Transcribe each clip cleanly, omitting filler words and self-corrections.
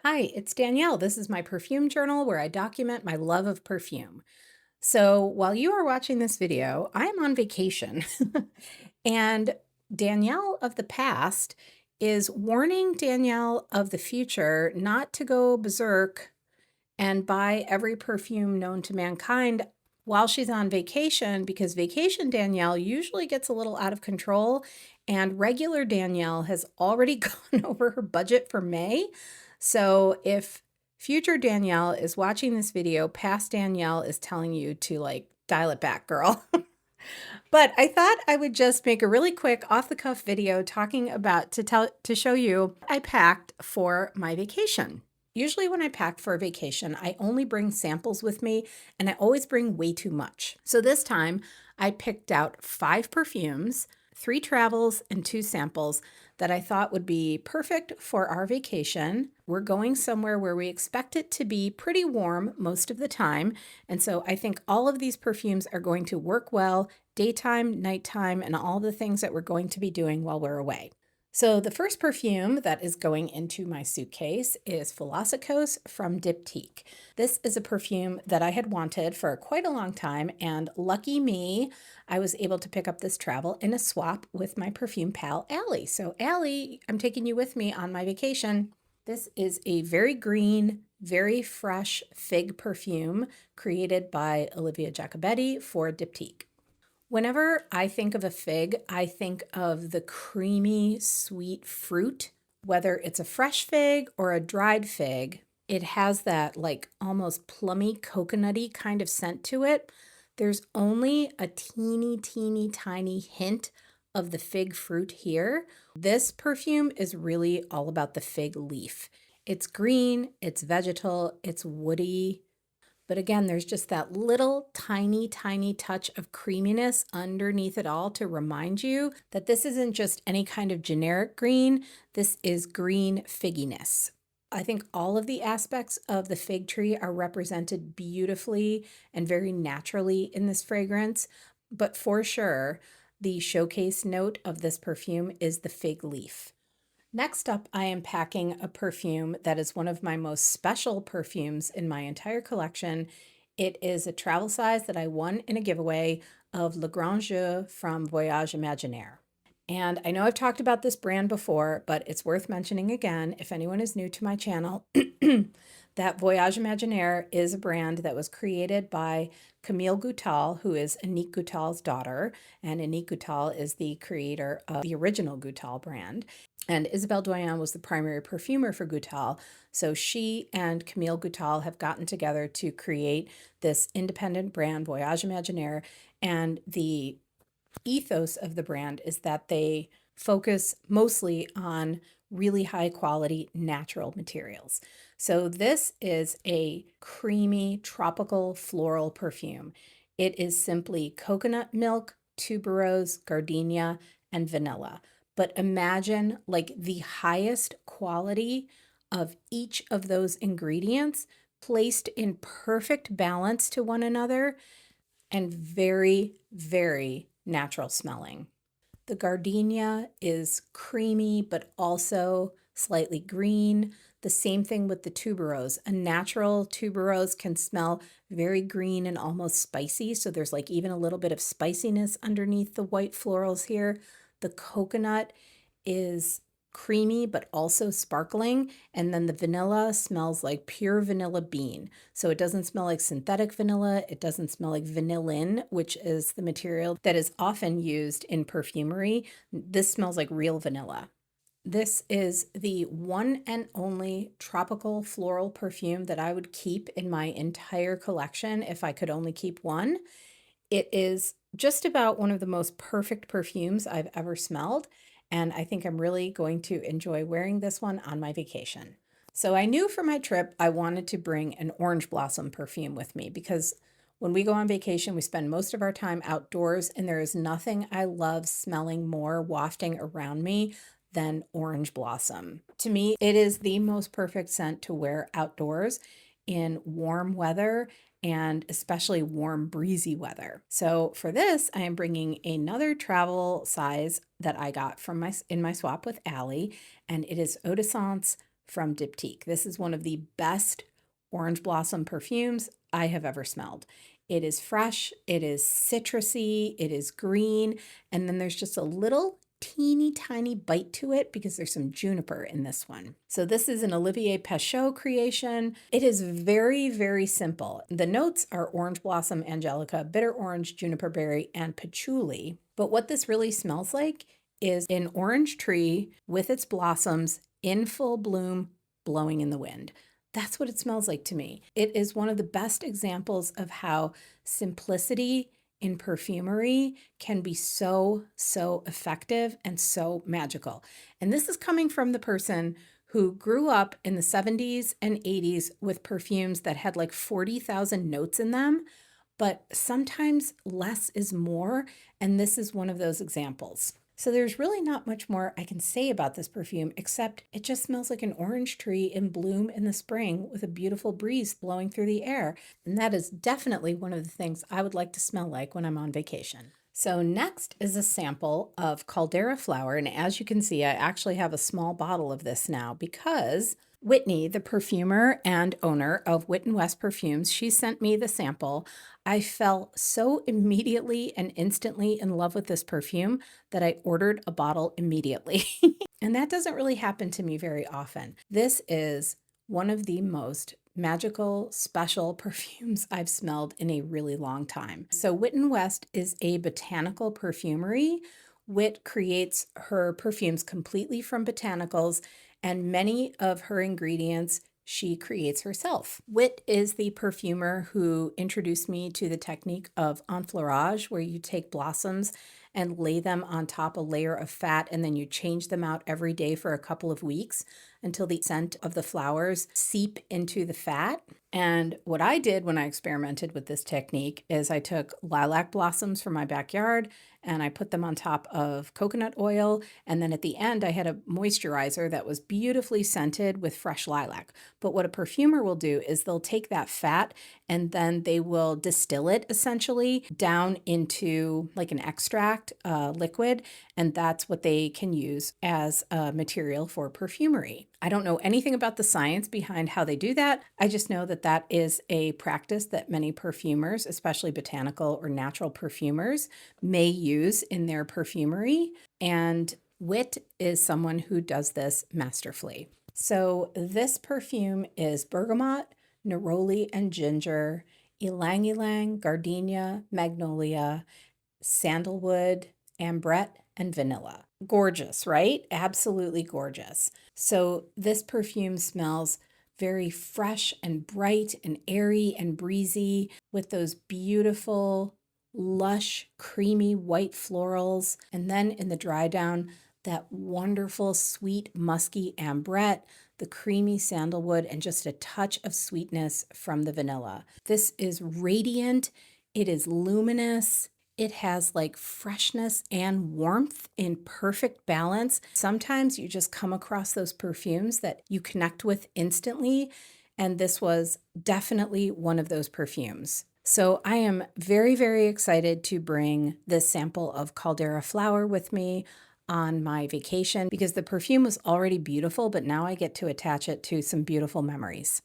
Hi, it's Danielle. This is my perfume journal where I document my love of perfume. So while you are watching this video, I am on vacation. And Danielle of the past is warning Danielle of the future not to go berserk and buy every perfume known to mankind while she's on vacation, because vacation Danielle usually gets a little out of control, and regular Danielle has already gone over her budget for May. So if future Danielle is watching this video, past Danielle is telling you to like dial it back, girl. But I thought I would just make a really quick off the cuff video talking about to show you what I packed for my vacation. Usually when I pack for a vacation, I only bring samples with me and I always bring way too much. So this time I picked out 5 perfumes, 3 travels, and 2 samples that I thought would be perfect for our vacation. We're going somewhere where we expect it to be pretty warm most of the time. And so I think all of these perfumes are going to work well daytime, nighttime, and all the things that we're going to be doing while we're away. So the first perfume that is going into my suitcase is Philosykos from Diptyque. This is a perfume that I had wanted for quite a long time, and lucky me, I was able to pick up this travel in a swap with my perfume pal, Allie. So Allie, I'm taking you with me on my vacation. This is a very green, very fresh fig perfume created by Olivia Jacobetti for Diptyque. Whenever I think of a fig, I think of the creamy, sweet fruit, whether it's a fresh fig or a dried fig. It has that like almost plummy, coconutty kind of scent to it. There's only a teeny, teeny, tiny hint of the fig fruit here. This perfume is really all about the fig leaf. It's green, it's vegetal, it's woody. But again, there's just that little tiny, tiny touch of creaminess underneath it all to remind you that this isn't just any kind of generic green. This is green figginess. I think all of the aspects of the fig tree are represented beautifully and very naturally in this fragrance. But for sure, the showcase note of this perfume is the fig leaf. Next up, I am packing a perfume that is one of my most special perfumes in my entire collection. It is a travel size that I won in a giveaway of Le Grand Jeu from Voyages Imaginaires. And I know I've talked about this brand before, but it's worth mentioning again if anyone is new to my channel that Voyage Imaginaire is a brand that was created by Camille Goutal, who is Annick Goutal's daughter, and Annick Goutal is the creator of the original Goutal brand. And Isabelle Doyen was the primary perfumer for Goutal. So she and Camille Goutal have gotten together to create this independent brand, Voyage Imaginaire, and the ethos of the brand is that they focus mostly on really high quality natural materials. So this is a creamy tropical floral perfume. It is simply coconut milk, tuberose, gardenia, and vanilla. But imagine like the highest quality of each of those ingredients placed in perfect balance to one another and very, very natural smelling. The gardenia is creamy, but also slightly green. The same thing with the tuberose. A natural tuberose can smell very green and almost spicy. So there's like even a little bit of spiciness underneath the white florals here. The coconut is creamy but also sparkling, and then the vanilla smells like pure vanilla bean. So it doesn't smell like synthetic vanilla, it doesn't smell like vanillin, which is the material that is often used in perfumery. This smells like real vanilla. This is the one and only tropical floral perfume that I would keep in my entire collection if I could only keep one. It is just about one of the most perfect perfumes I've ever smelled, and I think I'm really going to enjoy wearing this one on my vacation. So I knew for my trip I wanted to bring an orange blossom perfume with me because when we go on vacation, we spend most of our time outdoors, and there is nothing I love smelling more wafting around me than orange blossom. To me, it is the most perfect scent to wear outdoors in warm weather and especially warm, breezy weather. So for this, I am bringing another travel size that I got from in my swap with Allie, and it is Eau de Sens from Diptyque. This is one of the best orange blossom perfumes I have ever smelled. It is fresh, it is citrusy, it is green, and then there's just a little teeny tiny bite to it because there's some juniper in this one. So this is an Olivier Pechot creation. It is very, very simple. The notes are orange blossom, angelica, bitter orange, juniper berry, and patchouli. But what this really smells like is an orange tree with its blossoms in full bloom, blowing in the wind. That's what it smells like to me. It is one of the best examples of how simplicity in perfumery can be so effective and so magical. And this is coming from the person who grew up in the 70s and 80s with perfumes that had like 40,000 notes in them, but sometimes less is more, and this is one of those examples. So there's really not much more I can say about this perfume, except it just smells like an orange tree in bloom in the spring with a beautiful breeze blowing through the air. And that is definitely one of the things I would like to smell like when I'm on vacation. So next is a sample of Caldera flower. And as you can see, I actually have a small bottle of this now because Whitney, the perfumer and owner of Wit and West Perfumes, she sent me the sample. I fell so immediately and instantly in love with this perfume that I ordered a bottle immediately. And that doesn't really happen to me very often. This is one of the most magical, special perfumes I've smelled in a really long time. So Wit and West is a botanical perfumery. Wit creates her perfumes completely from botanicals, and many of her ingredients she creates herself. Wit is the perfumer who introduced me to the technique of enfleurage, where you take blossoms and lay them on top a layer of fat, and then you change them out every day for a couple of weeks until the scent of the flowers seep into the fat. And what I did when I experimented with this technique is I took lilac blossoms from my backyard and I put them on top of coconut oil. And then at the end, I had a moisturizer that was beautifully scented with fresh lilac. But what a perfumer will do is they'll take that fat and then they will distill it essentially down into like an extract liquid. And that's what they can use as a material for perfumery. I don't know anything about the science behind how they do that. I just know that that is a practice that many perfumers, especially botanical or natural perfumers, may use in their perfumery. And Wit is someone who does this masterfully. So this perfume is bergamot, neroli and ginger, ylang ylang, gardenia, magnolia, sandalwood, ambrette, and vanilla. Gorgeous, right? Absolutely gorgeous. So this perfume smells very fresh and bright and airy and breezy with those beautiful, lush, creamy white florals. And then in the dry down, that wonderful, sweet, musky ambrette, the creamy sandalwood, and just a touch of sweetness from the vanilla. This is radiant. It is luminous. It has like freshness and warmth in perfect balance. Sometimes you just come across those perfumes that you connect with instantly, and this was definitely one of those perfumes. So I am very, very excited to bring this sample of Caldera flower with me on my vacation because the perfume was already beautiful, but now I get to attach it to some beautiful memories.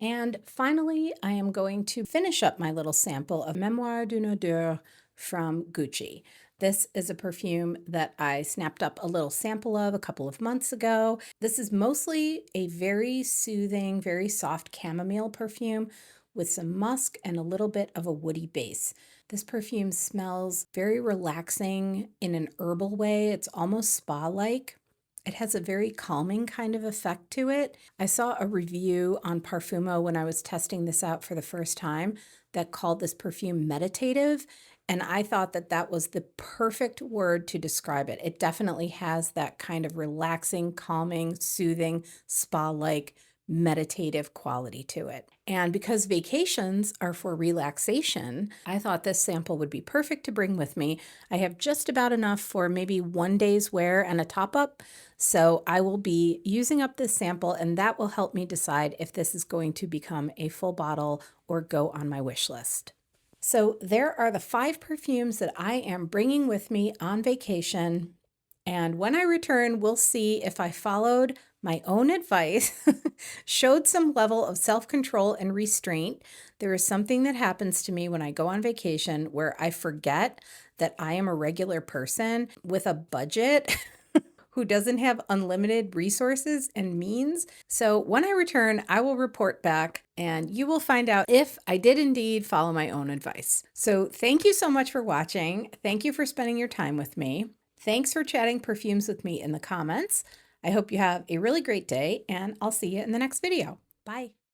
And finally, I am going to finish up my little sample of Memoire d'une Odeur from Gucci. This is a perfume that I snapped up a little sample of a couple of months ago. This is mostly a very soothing, very soft chamomile perfume with some musk and a little bit of a woody base. This perfume smells very relaxing in an herbal way. It's almost spa-like. It has a very calming kind of effect to it. I saw a review on Parfumo when I was testing this out for the first time that called this perfume meditative, and I thought that that was the perfect word to describe it. It definitely has that kind of relaxing, calming, soothing, spa-like, meditative quality to it. And because vacations are for relaxation, I thought this sample would be perfect to bring with me. I have just about enough for maybe one day's wear and a top-up, so I will be using up this sample, and that will help me decide if this is going to become a full bottle or go on my wish list. So there are the 5 perfumes that I am bringing with me on vacation. And when I return, we'll see if I followed my own advice showed some level of self-control and restraint. There is something that happens to me when I go on vacation where I forget that I am a regular person with a budget who doesn't have unlimited resources and means. So when I return, I will report back and you will find out if I did indeed follow my own advice. So thank you so much for watching. Thank you for spending your time with me. Thanks for chatting perfumes with me in the comments. I hope you have a really great day, and I'll see you in the next video. Bye.